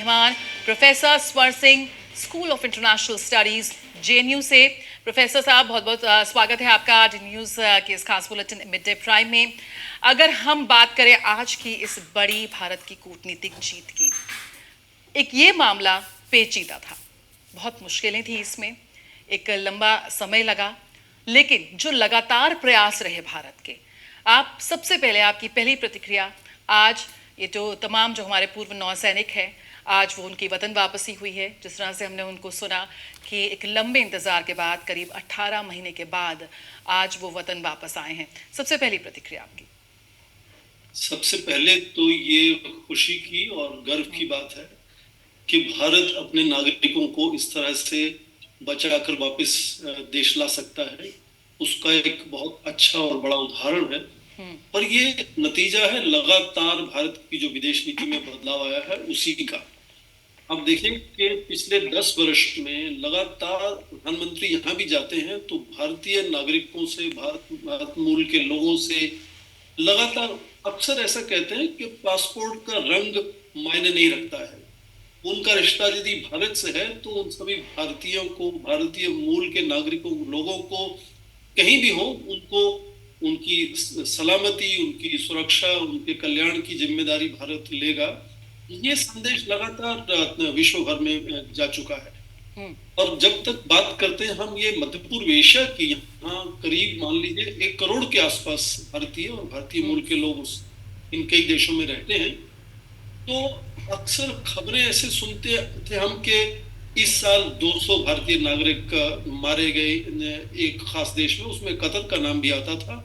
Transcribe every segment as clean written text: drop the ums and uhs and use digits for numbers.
मेहमान प्रोफेसर स्वर Singh, school of international studies JNU से। प्रोफेसर साहब, बहुत बहुत स्वागत है आपका डी न्यूज के इस खास बुलेटिन मिड डे प्राइम में। अगर हम बात करें आज की इस बड़ी भारत की कूटनीतिक जीत की, एक ये मामला पेचीदा था, बहुत मुश्किलें थी इसमें, एक लंबा समय लगा, लेकिन जो लगातार प्रयास रहे भारत के, आप सबसे पहले आपकी पहली प्रतिक्रिया आज ये जो हमारे पूर्व नौसैनिक हैं, आज वो उनकी वतन वापसी हुई है, जिस तरह से हमने उनको सुना कि एक लंबे इंतजार के बाद, करीब 18 महीने के बाद आज वो वतन वापस आए हैं, सबसे पहली प्रतिक्रिया आपकी? सबसे पहले तो ये खुशी की और गर्व की बात है कि भारत अपने नागरिकों को इस तरह से बचाकर वापस देश ला सकता है। उसका एक बहुत अच्छा और बड़ा उदाहरण है। पर ये नतीजा है लगातार भारत की जो विदेश नीति में बदलाव आया है उसी का। अब देखें कि पिछले 10 वर्ष में लगातार प्रधानमंत्री यहाँ भी जाते हैं तो भारतीय नागरिकों से, भारत मूल के लोगों से लगातार अक्सर ऐसा कहते हैं कि पासपोर्ट का रंग मायने नहीं रखता है। उनका रिश्ता यदि भारत से है तो उन सभी भारतीयों को, भारतीय मूल के नागरिकों, लोगों को कहीं भी हो, उनको उनकी सलामती, उनकी सुरक्षा, उनके कल्याण की जिम्मेदारी भारत लेगा। ये संदेश लगातार विश्व भर में जा चुका है। और जब तक बात करते हैं हम ये मध्य पूर्व एशिया की, यहाँ करीब मान लीजिए 1 करोड़ के आसपास भारतीय और भारतीय मूल के लोग इन कई देशों में रहते हैं, तो अक्सर खबरें ऐसे सुनते थे हम कि इस साल 200 भारतीय नागरिक मारे गए एक खास देश में, उसमें कतर का नाम भी आता था।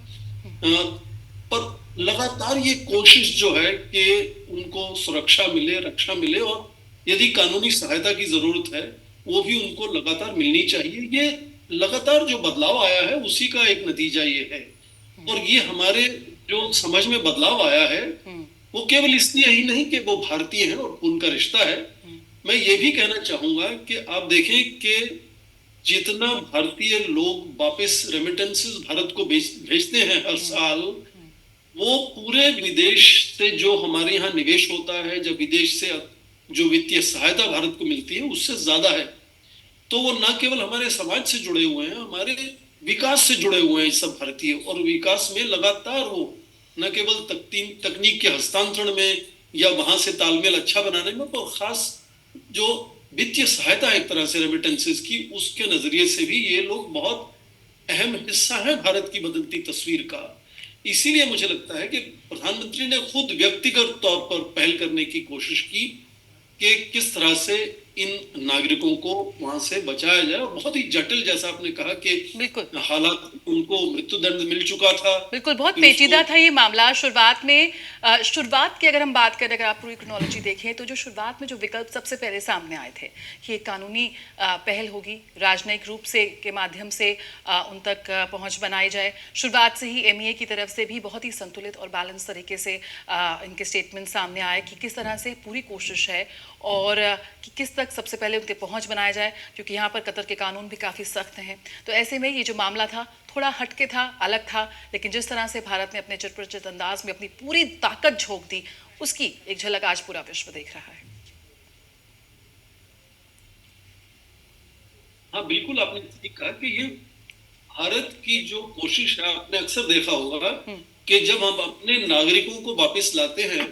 पर लगातार ये कोशिश जो है कि उनको सुरक्षा मिले, रक्षा मिले, और यदि कानूनी सहायता की जरूरत है वो भी उनको लगातार मिलनी चाहिए। ये लगातार जो बदलाव आया है उसी का एक नतीजा ये है। और ये हमारे जो समझ में बदलाव आया है वो केवल इसलिए ही नहीं कि वो भारतीय हैं और उनका रिश्ता है। मैं ये भी कहना चाहूंगा कि आप देखें कि जितना भारतीय लोग वापस रेमिटेंसेस भारत को भेजते हैं हर साल, वो पूरे विदेश से जो हमारे यहाँ निवेश होता है, जब विदेश से जो वित्तीय सहायता भारत को मिलती है उससे ज्यादा है। तो वो न केवल हमारे समाज से जुड़े हुए हैं, हमारे विकास से जुड़े हुए हैं सब भारतीय, और विकास में लगातार वो न केवल तकनीक के हस्तांतरण में या वहां से तालमेल अच्छा बनाने में, पर खास जो वित्तीय सहायता है एक तरह से रेमिटेंसेस की, उसके नजरिए से भी ये लोग बहुत अहम हिस्सा है भारत की बदलती तस्वीर का। इसीलिए मुझे लगता है कि प्रधानमंत्री ने खुद व्यक्तिगत तौर पर पहल करने की कोशिश की कि किस तरह से इन नागरिकों को वहां से बचाया जाए। बहुत ही जटिल, जैसा आपने कहा कि बिल्कुल हालात, उनको मृत्यु दंड मिल चुका था। बिल्कुल बहुत पेचीदा था ये मामला। शुरुआत में शुरुआत की अगर हम बात करें, अगर आप पूरी क्रोनोलॉजी देखें तो जो शुरुआत में जो विकल्प सबसे पहले सामने आए थे कि कानूनी पहल होगी, राजनयिक रूप से के माध्यम से उन तक पहुंच बनाई जाए। शुरुआत से ही एमईए की तरफ से भी बहुत ही संतुलित और बैलेंस तरीके से इनके स्टेटमेंट सामने आए कि किस तरह से पूरी कोशिश है और कि किस तक सबसे पहले उनके पहुंच बनाया जाए, क्योंकि यहाँ पर कतर के कानून भी काफ़ी सख्त हैं। तो ऐसे में ये जो मामला था थोड़ा हटके था, अलग था, लेकिन जिस तरह से भारत ने अपने चिरपरिचित अंदाज में अपनी पूरी ताकत झोंक दी, उसकी एक झलक आज पूरा विश्व देख रहा है। हाँ बिल्कुल, आपने ठीक कहा कि ये भारत की जो कोशिश है, आपने अक्सर देखा होगा कि जब हम अपने नागरिकों को वापस लाते हैं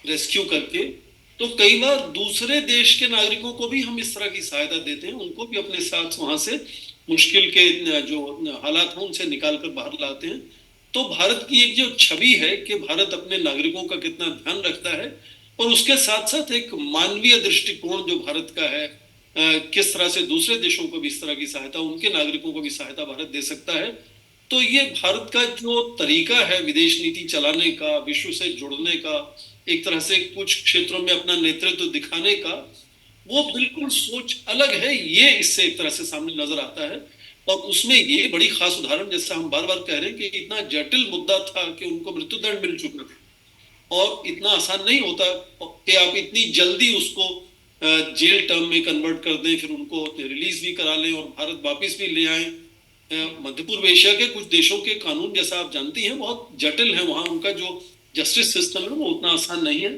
रेस्क्यू करके, तो कई बार दूसरे देश के नागरिकों को भी हम इस तरह की सहायता देते हैं, उनको भी अपने साथ वहां से मुश्किल के जो हालात हैं उनसे निकाल कर बाहर लाते हैं। तो भारत की एक जो छवि है कि भारत अपने नागरिकों का कितना ध्यान रखता है, और उसके साथ साथ एक मानवीय दृष्टिकोण जो भारत का है, किस तरह से दूसरे देशों को भी इस तरह की सहायता, उनके नागरिकों को भी सहायता भारत दे सकता है। तो ये भारत का जो तरीका है विदेश नीति चलाने का, विश्व से जुड़ने का, एक तरह से कुछ क्षेत्रों में अपना नेतृत्व दिखाने का, वो बिल्कुल सोच अलग है। ये इससे एक तरह से सामने नजर आता है। और उसमें ये बड़ी खास उदाहरण, जैसा हम बार बार कह रहे हैं कि इतना जटिल मुद्दा था कि उनको मृत्यु दंड मिल चुका था, और इतना आसान नहीं होता कि आप इतनी जल्दी उसको जेल टर्म में कन्वर्ट कर दें, फिर उनको रिलीज भी करा लें और भारत वापिस भी ले आए। मध्य पूर्व एशिया के कुछ देशों के कानून, जैसा आप जानती हैं, बहुत जटिल है। वहां उनका जो जस्टिस सिस्टम है वो उतना आसान नहीं है।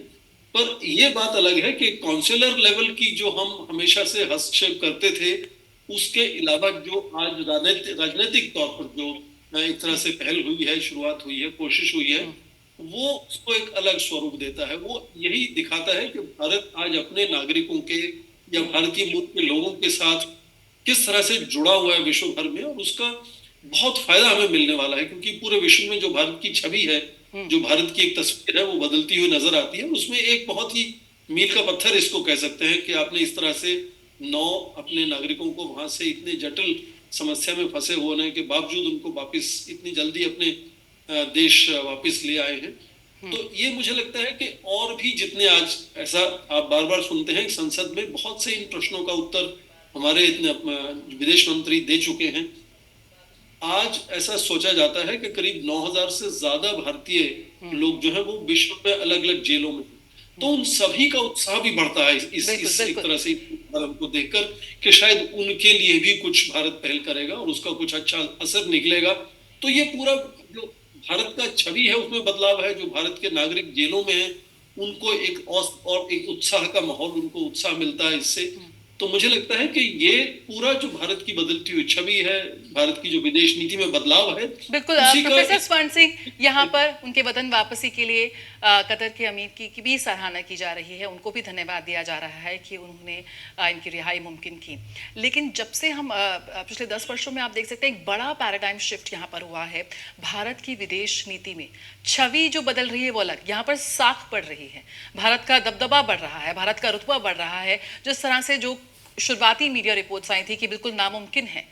पर ये बात अलग है कि काउंसिलर लेवल की जो हम हमेशा से हस्तक्षेप करते थे, उसके अलावा जो आज राजनीतिक तौर पर जो एक तरह से पहल हुई है, शुरुआत हुई है, कोशिश हुई है, वो उसको एक अलग स्वरूप देता है। वो यही दिखाता है कि भारत आज अपने नागरिकों के या भारतीय मूल के लोगों के साथ किस तरह से जुड़ा हुआ है विश्व भर में, और उसका बहुत फायदा हमें मिलने वाला है, क्योंकि पूरे विश्व में जो भारत की छवि है, जो भारत की एक तस्वीर है, वो बदलती हुई नजर आती है। उसमें एक बहुत ही मील का पत्थर इसको कह सकते हैं कि आपने इस तरह से नौ अपने नागरिकों को वहां से इतने जटिल समस्या में फंसे होने के बावजूद उनको वापस इतनी जल्दी अपने देश वापस ले आए हैं। तो ये मुझे लगता है कि और भी जितने आज ऐसा आप बार बार सुनते हैं संसद में, बहुत से इन प्रश्नों का उत्तर हमारे इतने विदेश मंत्री दे चुके हैं। आज ऐसा सोचा जाता है कि करीब 9,000 से ज्यादा भारतीय लोग जो है वो विश्व में अलग अलग जेलों में, तो उन सभी का उत्साह भी बढ़ता है इस एक तरह से भारत को देखकर कि शायद उनके लिए भी कुछ भारत पहल करेगा और उसका कुछ अच्छा असर निकलेगा। तो ये पूरा जो भारत का छवि है उसमें बदलाव है। जो भारत के नागरिक जेलों में हैं उनको एक और एक उत्साह का माहौल, उनको उत्साह मिलता है इससे। तो मुझे लगता है कि ये पूरा जो भारत की बदलती हुई छवि है, भारत की जो विदेश नीति में बदलाव है, बिल्कुल। उसी का प्रोफेसर स्वर्ण सिंह, यहाँ पर उनके वतन वापसी के लिए कतर के अमीर की भी सराहना की जा रही है, उनको भी धन्यवाद दिया जा रहा है कि उन्होंने इनकी रिहाई मुमकिन की। लेकिन जब से हम पिछले 10 वर्षों में आप देख सकते हैं एक बड़ा पैराडाइम शिफ्ट यहाँ पर हुआ है। भारत की विदेश नीति में छवि जो बदल रही है वो अलग, यहाँ पर साख बढ़ रही है, भारत का दबदबा बढ़ रहा है, भारत का रुतबा बढ़ रहा है। जिस तरह से जो शुरुआती मीडिया रिपोर्ट्स आई थी कि बिल्कुल नामुमकिन है,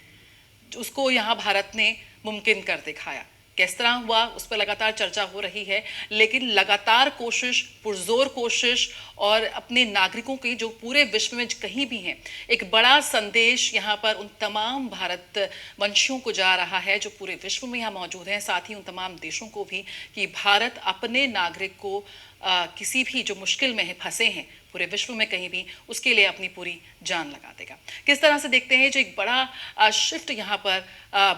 उसको यहाँ भारत ने मुमकिन कर दिखाया। किस तरह हुआ उस पर लगातार चर्चा हो रही है, लेकिन लगातार कोशिश, पुरजोर कोशिश और अपने नागरिकों की जो पूरे विश्व में कहीं भी हैं, एक बड़ा संदेश यहाँ पर उन तमाम भारत वंशियों को जा रहा है जो पूरे विश्व में यहाँ मौजूद हैं, साथ ही उन तमाम देशों को भी कि भारत अपने नागरिक को किसी भी जो मुश्किल में है, फंसे हैं पूरे विश्व में कहीं भी, उसके लिए अपनी पूरी जान लगा देगा। किस तरह से देखते हैं जो एक बड़ा शिफ्ट यहाँ पर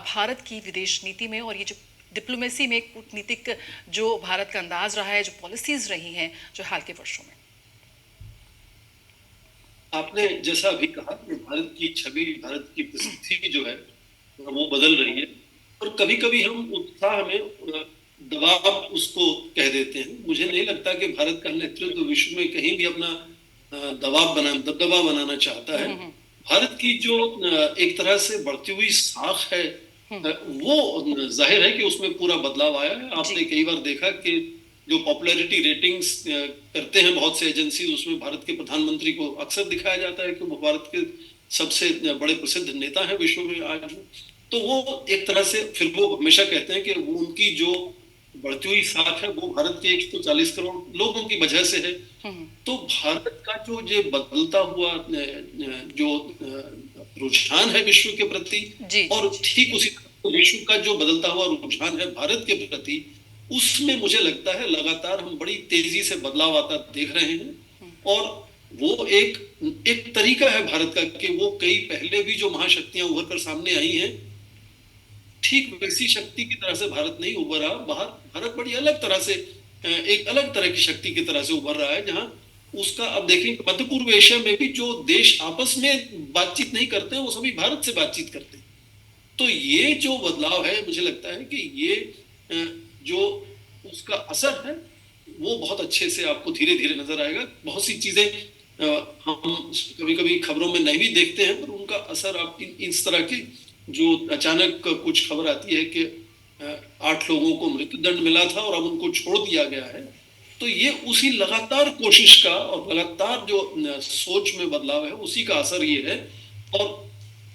भारत की विदेश नीति में और ये जो डिप्लोमेसी में कूटनीतिक जो भारत का अंदाज रहा है, जो पॉलिसीज रही हैं जो हाल के वर्षों में। आपने जैसा अभी कहा कि भारत की छवि, भारत की प्रसिद्धि जो है वो बदल रही है, और कभी कभी हम उत्साह में दबाव उसको कह देते हैं। मुझे नहीं लगता कि भारत का नेतृत्व विश्व में कहीं भी अपना दबदबा बनाना चाहता है। भारत की जो एक तरह से बढ़ती हुई साख है, वो जाहिर है कि उसमें पूरा बदलाव आया है। आपने कई बार देखा कि जो पॉपुलैरिटी रेटिंग्स करते हैं बहुत से एजेंसी, उसमें भारत के प्रधानमंत्री को अक्सर दिखाया जाता है कि वो भारत के सबसे बड़े प्रसिद्ध नेता हैं विश्व में आज। तो वो एक तरह से फिर वो हमेशा कहते हैं कि वो उनकी जो बढ़ती हुई साख है वो भारत के 140 करोड़ लोगों की वजह से है। तो भारत का जो ये बदलता हुआ जो रुझान है विश्व के प्रति, और ठीक उसी विश्व का जो बदलता हुआ रुझान है भारत के प्रति, उसमें मुझे लगता है लगातार हम बड़ी तेजी से बदलाव आता देख रहे हैं। और वो एक तरीका है भारत का कि वो कई पहले भी जो महाशक्तियां उभर कर सामने आई हैं, ठीक वैसी शक्ति की तरह से भारत नहीं उभरा। भारत बड़ी अलग तरह से, एक अलग तरह की शक्ति की तरह से उभर रहा है, जहां उसका अब देखें मध्य पूर्व एशिया में भी जो देश आपस में बातचीत नहीं करते हैं वो सभी भारत से बातचीत करते हैं। तो ये जो बदलाव है, मुझे लगता है कि ये जो उसका असर है वो बहुत अच्छे से आपको धीरे धीरे नजर आएगा। बहुत सी चीजें हम कभी कभी खबरों में नहीं भी देखते हैं, पर उनका असर आप इस तरह की जो अचानक कुछ खबर आती है कि 8 लोगों को मृत्युदंड मिला था और अब उनको छोड़ दिया गया है, तो ये उसी लगातार कोशिश का और लगातार जो सोच में बदलाव है उसी का असर ये है। और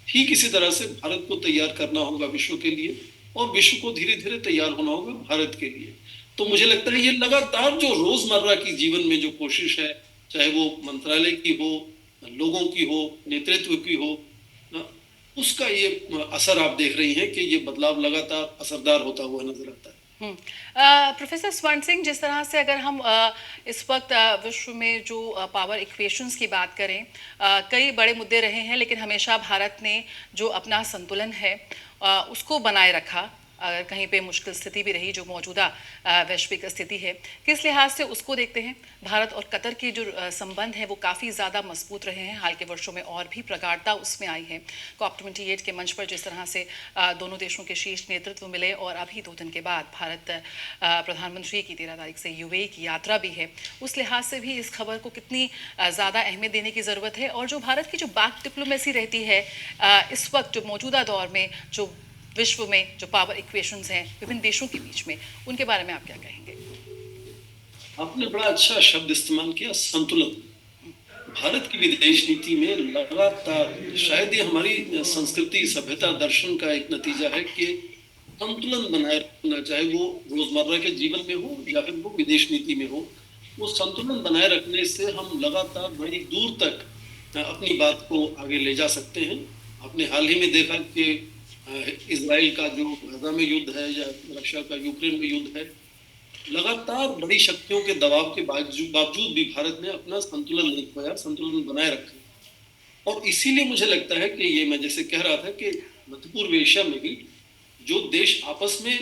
ठीक इसी तरह से भारत को तैयार करना होगा विश्व के लिए, और विश्व को धीरे धीरे तैयार होना होगा भारत के लिए। तो मुझे लगता है ये लगातार जो रोजमर्रा की जीवन में जो कोशिश है, चाहे वो मंत्रालय की हो, लोगों की हो, नेतृत्व की हो, उसका ये असर आप देख रही हैं कि ये बदलाव लगातार असरदार होता हुआ नजर आता है। प्रोफेसर स्वर्ण सिंह, जिस तरह से अगर हम इस वक्त विश्व में जो पावर इक्वेशंस की बात करें, कई बड़े मुद्दे रहे हैं, लेकिन हमेशा भारत ने जो अपना संतुलन है उसको बनाए रखा। अगर कहीं पे मुश्किल स्थिति भी रही जो मौजूदा वैश्विक स्थिति है, किस लिहाज से उसको देखते हैं? भारत और कतर के जो संबंध हैं वो काफ़ी ज़्यादा मजबूत रहे हैं, हाल के वर्षों में और भी प्रगाढ़ता उसमें आई है। COP28 के मंच पर जिस तरह से दोनों देशों के शीर्ष नेतृत्व मिले और अभी 2 दिन के बाद भारत प्रधानमंत्री की 13 तारीख से यूएई की यात्रा भी है, उस लिहाज से भी इस खबर को कितनी ज़्यादा अहमियत देने की ज़रूरत है? और जो भारत की जो बैक डिप्लोमेसी रहती है इस वक्त जो मौजूदा दौर में, जो विश्व में जो पावर इक्वेशंस हैं विभिन्न देशों के बीच में, उनके बारे में आप क्या कहेंगे? आपने बड़ा अच्छा शब्द इस्तेमाल किया, संतुलन। भारत की विदेश नीति में लगातार, शायद ये हमारी संस्कृति, सभ्यता, दर्शन का एक नतीजा है कि संतुलन बनाए रखना, चाहे वो रोजमर्रा के जीवन में हो या फिर वो विदेश नीति में हो, वो संतुलन बनाए रखने से हम लगातार बड़ी दूर तक अपनी बात को आगे ले जा सकते हैं। आपने हाल ही में देखा कि इजराइल का जो गाजा में युद्ध है या रशिया का यूक्रेन में युद्ध है, लगातार बड़ी शक्तियों के दबाव के बावजूद भी भारत ने अपना संतुलन नहीं खोया, संतुलन बनाए रखा। और इसीलिए मुझे लगता है कि ये मैं जैसे कह रहा था कि मध्य पूर्व एशिया में भी जो देश आपस में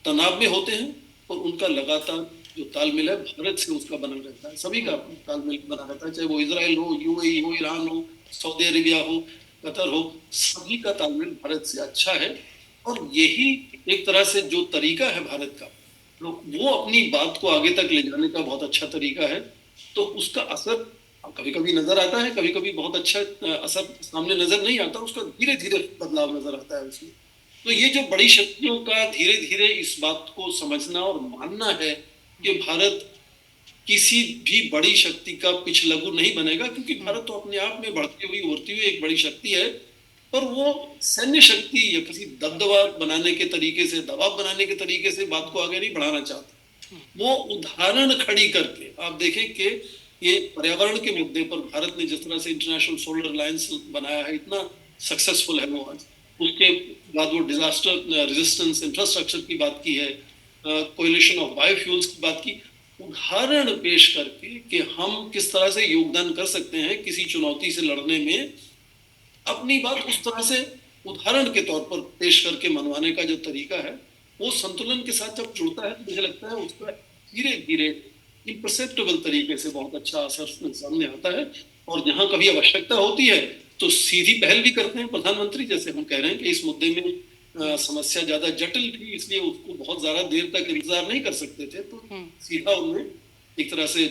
तनाव में होते हैं और उनका लगातार जो तालमेल है भारत से उसका बना रहता है, सभी का तालमेल बना रहता है, चाहे वो इजराइल हो, यूएई हो, ईरान हो, सऊदी अरेबिया हो, कतर हो, सभी का तालमेल भारत से अच्छा है। और यही एक तरह से जो तरीका है भारत का, वो अपनी बात को आगे तक ले जाने का बहुत अच्छा तरीका है। तो उसका असर कभी कभी नजर आता है, कभी कभी बहुत अच्छा असर सामने नजर नहीं आता, उसका धीरे धीरे बदलाव नजर आता है उसमें। तो ये जो बड़ी शक्तियों का धीरे धीरे इस बात को समझना और मानना है कि भारत किसी भी बड़ी शक्ति का पिछलगू नहीं बनेगा, क्योंकि भारत तो अपने आप में बढ़ती हुई उभरती हुई एक बड़ी शक्ति है, पर वो सैन्य शक्ति या किसी दबदबा बनाने के तरीके से, दबाव बनाने के तरीके से बात को आगे नहीं बढ़ाना चाहता। वो उदाहरण खड़ी करके, आप देखें कि ये पर्यावरण के मुद्दे पर भारत ने जिस तरह से इंटरनेशनल सोलर अलायंस बनाया है, इतना सक्सेसफुल है वो आज। उसके बाद वो डिजास्टर रेजिस्टेंस इंफ्रास्ट्रक्चर की बात की है, कोएलिशन ऑफ बायोफ्यूल्स की बात की, उदाहरण पेश करके कि हम किस तरह से योगदान कर सकते हैं किसी चुनौती से लड़ने में, अपनी बात उस तरह से उदाहरण के तौर पर पेश करके मनवाने का जो तरीका है, वो संतुलन के साथ जब जुड़ता है तो मुझे लगता है उसका धीरे धीरे इम्परसेप्टेबल तरीके से बहुत अच्छा असर सामने आता है। और जहां कभी आवश्यकता होती है तो सीधी पहल भी करते हैं प्रधानमंत्री, जैसे हम कह रहे हैं कि इस मुद्दे में समस्या ज्यादा जटिल थी, इसलिए उसको बहुत ज्यादा देर तक इंतजार नहीं कर सकते थे, तो सीधा उन्होंने एक तरह से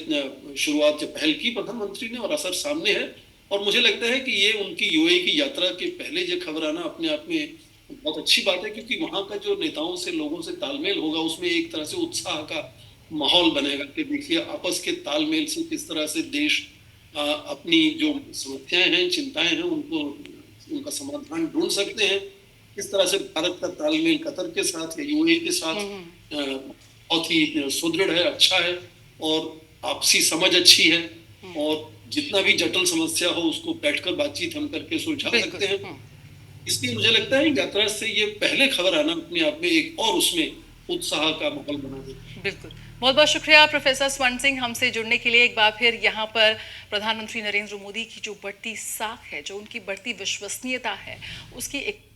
शुरुआत पहल की प्रधानमंत्री ने, और असर सामने है। और मुझे लगता है कि ये उनकी यूएई की यात्रा के पहले जो खबर आना अपने आप में बहुत अच्छी बात है, क्योंकि वहां का जो नेताओं से, लोगों से तालमेल होगा, उसमें एक तरह से उत्साह का माहौल बनेगा कि देखिए आपस के तालमेल से किस तरह से देश अपनी जो समस्याएं हैं, चिंताएं हैं, उनका समाधान ढूंढ सकते हैं। किस तरह से भारत का तालमेल कतर के साथ या यूएई के साथ बहुत ही सुदृढ़ है, अच्छा है, और आपसी समझ अच्छी है, और जितना भी जटिल समस्या हो उसको बैठकर बातचीत हम करके सुलझा सकते हैं। इसलिए मुझे लगता है यात्रा से ये पहले खबर आना अपने आप में एक और उसमें उत्साह का माहौल बना देता। बिल्कुल, बहुत बहुत शुक्रिया प्रोफेसर स्वर्ण सिंह हमसे जुड़ने के लिए। एक बार फिर यहाँ पर प्रधानमंत्री नरेंद्र मोदी की जो बढ़ती साख है, जो उनकी बढ़ती विश्वसनीयता है, उसकी एक